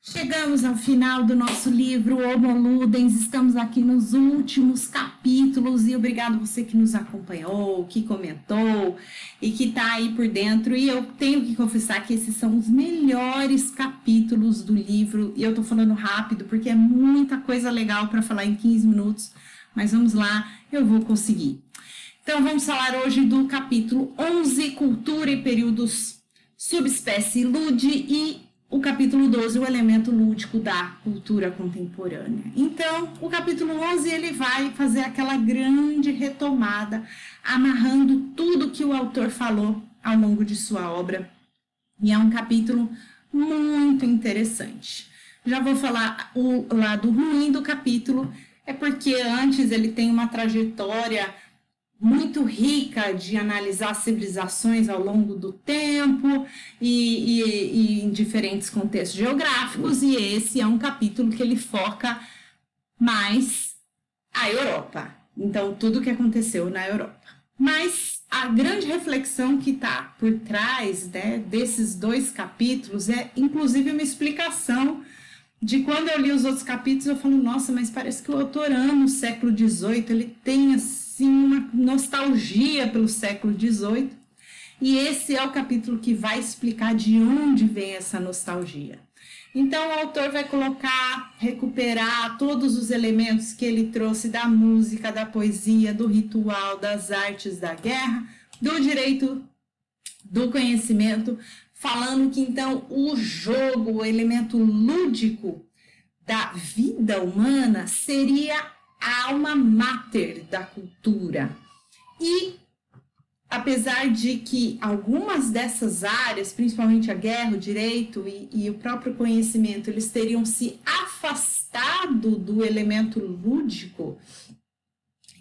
Chegamos ao final do nosso livro Homo Ludens, estamos aqui nos últimos capítulos e obrigado você que nos acompanhou, que comentou e que está aí por dentro. E eu tenho que confessar que esses são os melhores capítulos do livro e eu estou falando rápido porque é muita coisa legal para falar em 15 minutos, mas vamos lá, eu vou conseguir. Então vamos falar hoje do capítulo 11, Cultura e Períodos, Subespécie Lude, e o capítulo 12, o elemento lúdico da cultura contemporânea. Então, o capítulo 11, ele vai fazer aquela grande retomada, amarrando tudo que o autor falou ao longo de sua obra. E é um capítulo muito interessante. Já vou falar o lado ruim do capítulo, é porque antes ele tem uma trajetória muito rica de analisar civilizações ao longo do tempo e em diferentes contextos geográficos, e esse é um capítulo que ele foca mais a Europa, então tudo o que aconteceu na Europa. Mas a grande reflexão que está por trás, né, desses dois capítulos é inclusive uma explicação de quando eu li os outros capítulos, eu falo, nossa, mas parece que o autor ama o século XVIII, ele tem assim uma nostalgia pelo século XVIII, e esse é o capítulo que vai explicar de onde vem essa nostalgia. Então, o autor vai recuperar todos os elementos que ele trouxe da música, da poesia, do ritual, das artes da guerra, do direito do conhecimento, falando que então o jogo, o elemento lúdico da vida humana, seria a alma mater da cultura. E apesar de que algumas dessas áreas, principalmente a guerra, o direito e o próprio conhecimento, eles teriam se afastado do elemento lúdico,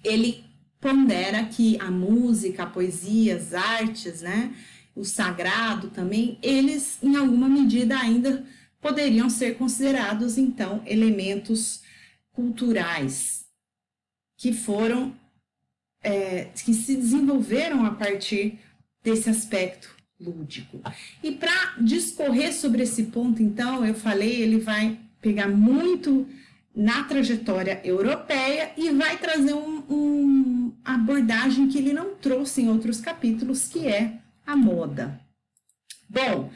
ele pondera que a música, a poesia, as artes, né, o sagrado também, eles em alguma medida ainda poderiam ser considerados então elementos culturais que foram que se desenvolveram a partir desse aspecto lúdico. E para discorrer sobre esse ponto, então, eu falei, ele vai pegar muito na trajetória europeia e vai trazer uma abordagem que ele não trouxe em outros capítulos, que é a moda. Bom,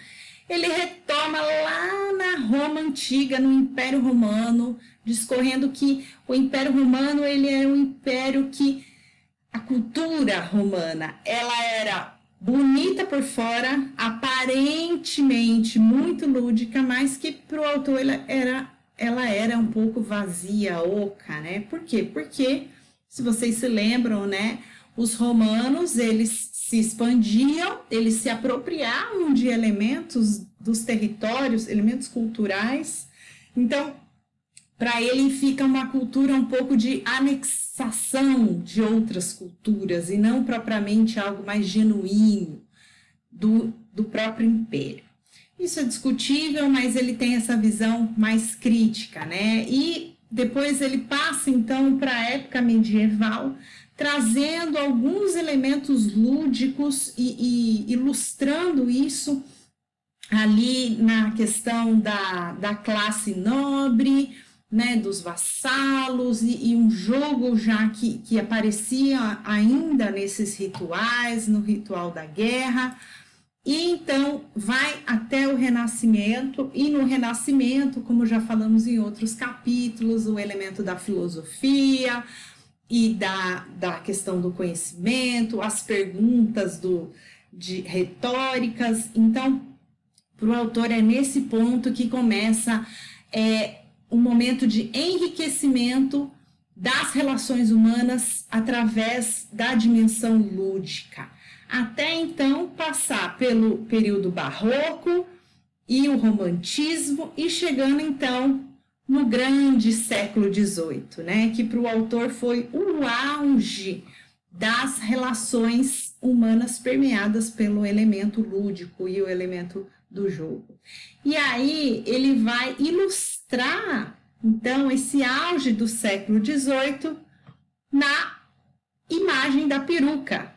ele retoma lá na Roma Antiga, no Império Romano, discorrendo que o Império Romano, ele é um império que a cultura romana, ela era bonita por fora, aparentemente muito lúdica, mas que para o autor ela era um pouco vazia, oca, né? Por quê? Porque, se vocês se lembram, né, os romanos, eles se expandiam, eles se apropriavam de elementos dos territórios, elementos culturais. Então, para ele fica uma cultura um pouco de anexação de outras culturas e não propriamente algo mais genuíno do próprio império. Isso é discutível, mas ele tem essa visão mais crítica, né? E depois ele passa então para a época medieval, trazendo alguns elementos lúdicos e ilustrando isso ali na questão da classe nobre, né, dos vassalos e um jogo já que aparecia ainda nesses rituais, no ritual da guerra. E então vai até o Renascimento, e no Renascimento, como já falamos em outros capítulos, o elemento da filosofia e da questão do conhecimento, as perguntas de retóricas. Então, para o autor é nesse ponto que começa um momento de enriquecimento das relações humanas através da dimensão lúdica. Até então passar pelo período barroco e o romantismo e chegando então no grande século XVIII, né, que para o autor foi o auge das relações humanas permeadas pelo elemento lúdico e o elemento do jogo. E aí ele vai ilustrar então esse auge do século XVIII na imagem da peruca.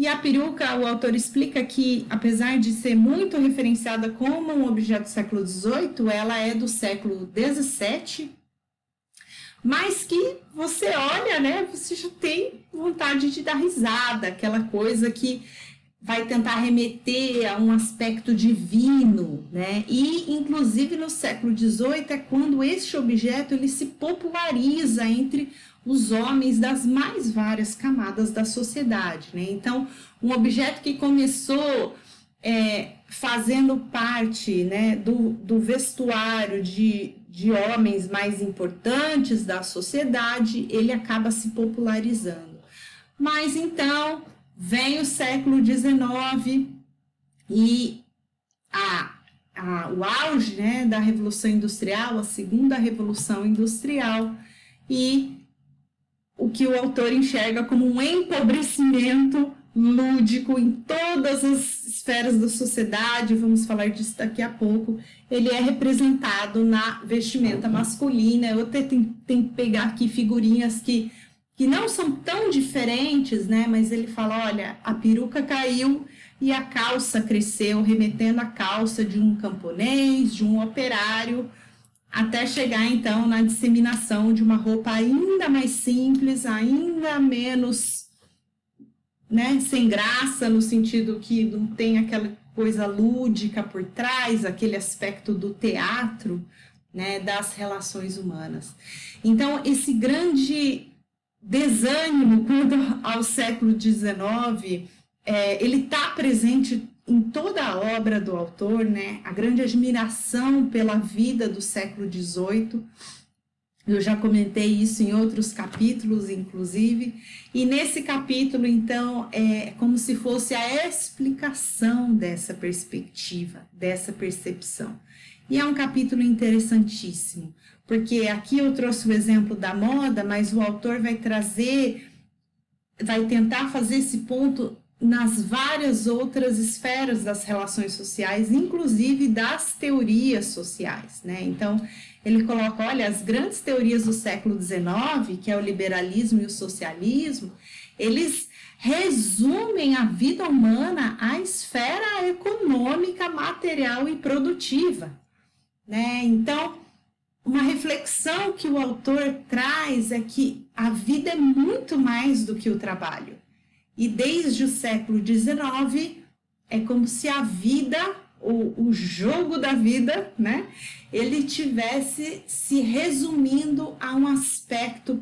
E a peruca, o autor explica que, apesar de ser muito referenciada como um objeto do século XVIII, ela é do século XVII, mas que você olha, né, você já tem vontade de dar risada, aquela coisa que vai tentar remeter a um aspecto divino, né? E, inclusive, no século XVIII é quando este objeto ele se populariza entre os homens das mais várias camadas da sociedade, né? Então, um objeto que começou fazendo parte, né, do vestuário de homens mais importantes da sociedade, ele acaba se popularizando. Mas, então, vem o século XIX e o auge, né, da Revolução Industrial, a segunda Revolução Industrial, e o que o autor enxerga como um empobrecimento lúdico em todas as esferas da sociedade, vamos falar disso daqui a pouco, ele é representado na vestimenta masculina. Eu até tenho que pegar aqui figurinhas que não são tão diferentes, né? Mas ele fala, olha, a peruca caiu e a calça cresceu, remetendo a calça de um camponês, de um operário, até chegar, então, na disseminação de uma roupa ainda mais simples, ainda menos, né, sem graça, no sentido que não tem aquela coisa lúdica por trás, aquele aspecto do teatro, né, das relações humanas. Então, esse grande desânimo quanto ao século XIX, ele está presente em toda a obra do autor, né? A grande admiração pela vida do século XVIII. Eu já comentei isso em outros capítulos, inclusive, e nesse capítulo, então, é como se fosse a explicação dessa perspectiva, dessa percepção. E é um capítulo interessantíssimo, porque aqui eu trouxe o exemplo da moda, mas o autor vai tentar fazer esse ponto nas várias outras esferas das relações sociais, inclusive das teorias sociais, né? Então, ele coloca, olha, as grandes teorias do século XIX, que é o liberalismo e o socialismo, eles resumem a vida humana à esfera econômica, material e produtiva, né? Então, uma reflexão que o autor traz é que a vida é muito mais do que o trabalho. E desde o século XIX, é como se a vida, o jogo da vida, né, ele tivesse se resumindo a um aspecto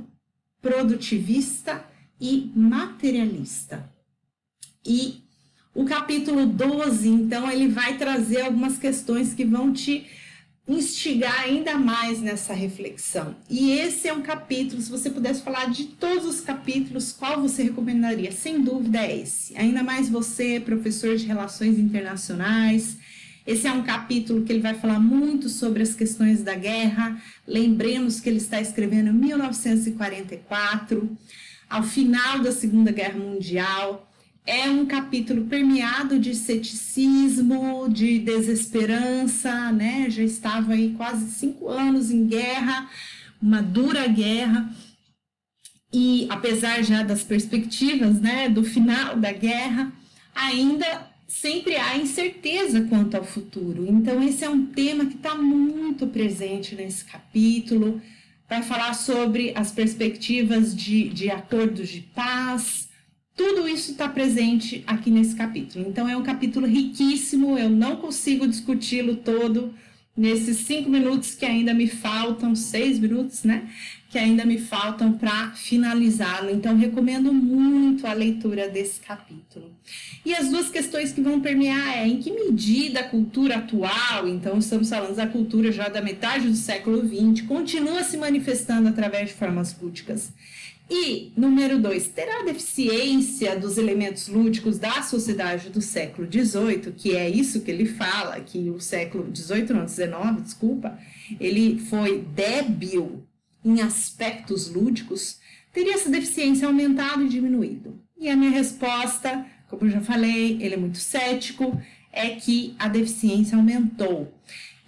produtivista e materialista. E o capítulo 12, então, ele vai trazer algumas questões que vão te instigar ainda mais nessa reflexão. E esse é um capítulo, se você pudesse falar de todos os capítulos, qual você recomendaria? Sem dúvida é esse. Ainda mais você, professor de Relações Internacionais. Esse é um capítulo que ele vai falar muito sobre as questões da guerra. Lembremos que ele está escrevendo em 1944, ao final da Segunda Guerra Mundial. É um capítulo permeado de ceticismo, de desesperança, né? Já estava aí quase 5 anos em guerra, uma dura guerra, e apesar já das perspectivas, né, do final da guerra, ainda sempre há incerteza quanto ao futuro. Então, esse é um tema que está muito presente nesse capítulo. Vai falar sobre as perspectivas de acordos de paz. Tudo isso está presente aqui nesse capítulo. Então, é um capítulo riquíssimo, eu não consigo discuti-lo todo nesses 5 minutos que ainda me faltam, 6 minutos, né? Que ainda me faltam para finalizá-lo. Então, recomendo muito a leitura desse capítulo. E as duas questões que vão permear é em que medida a cultura atual, então estamos falando da cultura já da metade do século XX, continua se manifestando através de formas lúdicas. E, número 2, terá deficiência dos elementos lúdicos da sociedade do século XVIII, que é isso que ele fala, que o século XVIII, não, XIX, desculpa, ele foi débil em aspectos lúdicos, teria essa deficiência aumentado e diminuído? E a minha resposta, como eu já falei, ele é muito cético, é que a deficiência aumentou.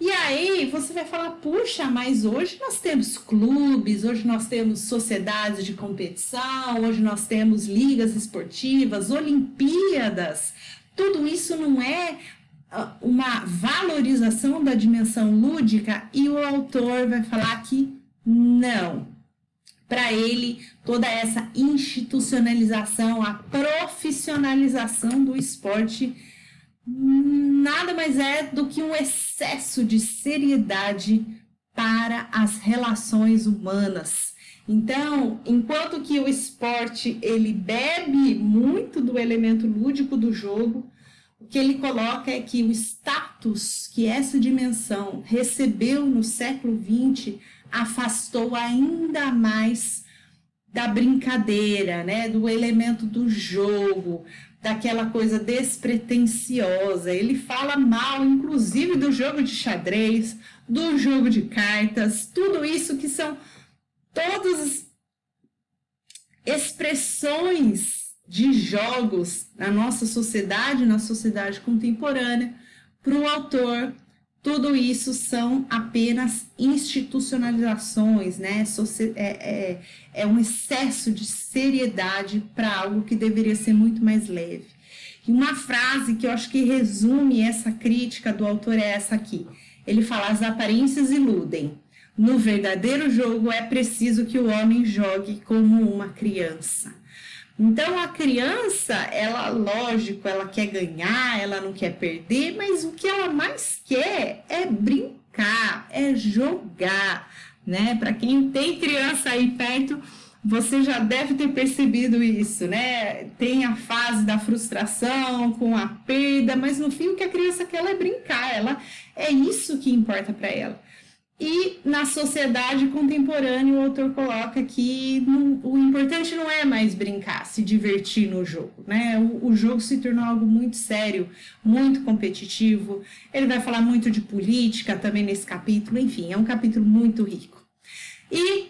E aí você vai falar, puxa, mas hoje nós temos clubes, hoje nós temos sociedades de competição, hoje nós temos ligas esportivas, Olimpíadas. Tudo isso não é uma valorização da dimensão lúdica? E o autor vai falar que não. Para ele, toda essa institucionalização, a profissionalização do esporte nada mais é do que um excesso de seriedade para as relações humanas. Então, enquanto que o esporte ele bebe muito do elemento lúdico do jogo, o que ele coloca é que o status que essa dimensão recebeu no século XX afastou ainda mais da brincadeira, né, do elemento do jogo, daquela coisa despretensiosa. Ele fala mal, inclusive, do jogo de xadrez, do jogo de cartas, tudo isso que são todas expressões de jogos na nossa sociedade, na sociedade contemporânea. Para o autor, tudo isso são apenas institucionalizações, né? É um excesso de seriedade para algo que deveria ser muito mais leve. E uma frase que eu acho que resume essa crítica do autor é essa aqui. Ele fala: as aparências iludem. No verdadeiro jogo é preciso que o homem jogue como uma criança. Então, a criança, ela, lógico, ela quer ganhar, ela não quer perder, mas o que ela mais quer é brincar, é jogar, né? Para quem tem criança aí perto, você já deve ter percebido isso, né? Tem a fase da frustração com a perda, mas no fim o que a criança quer é brincar, é isso que importa para ela. E na sociedade contemporânea, o autor coloca que o importante não é mais brincar, se divertir no jogo, né? O jogo se tornou algo muito sério, muito competitivo. Ele vai falar muito de política também nesse capítulo, enfim, é um capítulo muito rico. E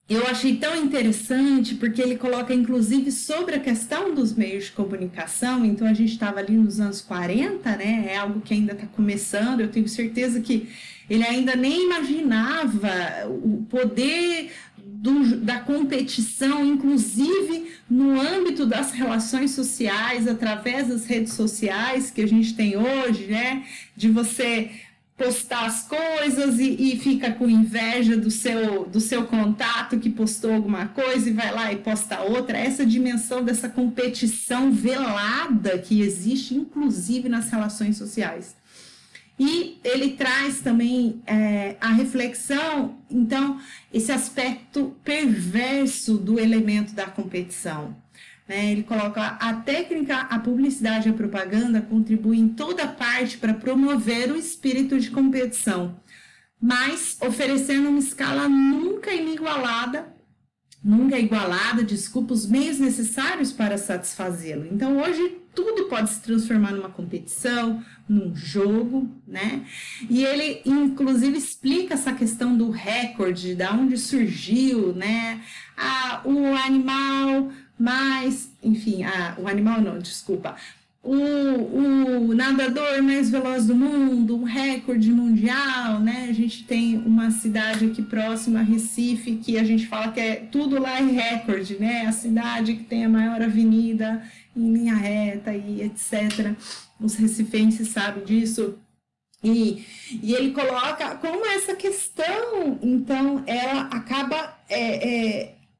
eu achei tão interessante porque ele coloca, inclusive, sobre a questão dos meios de comunicação. Então, a gente estava ali nos anos 40, né? É algo que ainda está começando. Eu tenho certeza que ele ainda nem imaginava o poder da competição, inclusive no âmbito das relações sociais, através das redes sociais que a gente tem hoje, né? De você postar as coisas e fica com inveja do seu contato que postou alguma coisa e vai lá e posta outra. Essa dimensão dessa competição velada que existe, inclusive nas relações sociais. E ele traz também a reflexão, então, esse aspecto perverso do elemento da competição. Ele coloca: a técnica, a publicidade e a propaganda contribuem em toda parte para promover o espírito de competição, mas oferecendo uma escala nunca igualada, os meios necessários para satisfazê-lo. Então, hoje, tudo pode se transformar numa competição, num jogo, né? E ele, inclusive, explica essa questão do recorde, da onde surgiu, né? O animal mais, enfim, o animal não, desculpa, o nadador mais veloz do mundo, um recorde mundial, né? A gente tem uma cidade aqui próxima, Recife, que a gente fala que tudo lá é recorde, né? A cidade que tem a maior avenida em linha reta e etc. Os recifenses sabem disso. E ele coloca como essa questão, então, ela acaba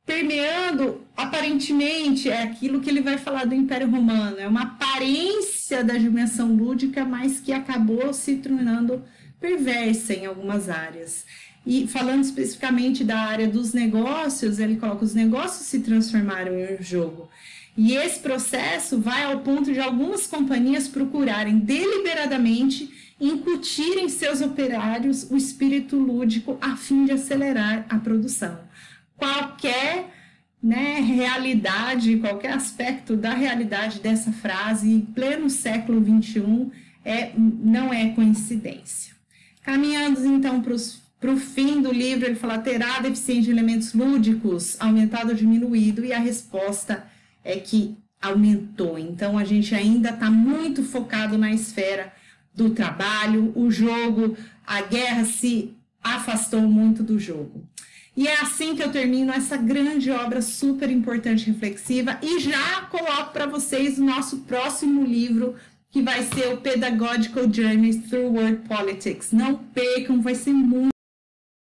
permeando, aparentemente, é aquilo que ele vai falar do Império Romano, é uma aparência da dimensão lúdica, mas que acabou se tornando perversa em algumas áreas. E falando especificamente da área dos negócios, ele coloca: os negócios se transformaram em um jogo. E esse processo vai ao ponto de algumas companhias procurarem deliberadamente incutir em seus operários o espírito lúdico a fim de acelerar a produção. Qualquer realidade, qualquer aspecto da realidade dessa frase, em pleno século XXI, não é coincidência. Caminhando então para o fim do livro, ele fala: terá deficiência de elementos lúdicos aumentado ou diminuído? E a resposta é que aumentou. Então, a gente ainda está muito focado na esfera do trabalho, o jogo, a guerra se afastou muito do jogo. E é assim que eu termino essa grande obra super importante reflexiva e já coloco para vocês o nosso próximo livro, que vai ser o Pedagogical Journey Through World Politics. Não percam, vai ser muito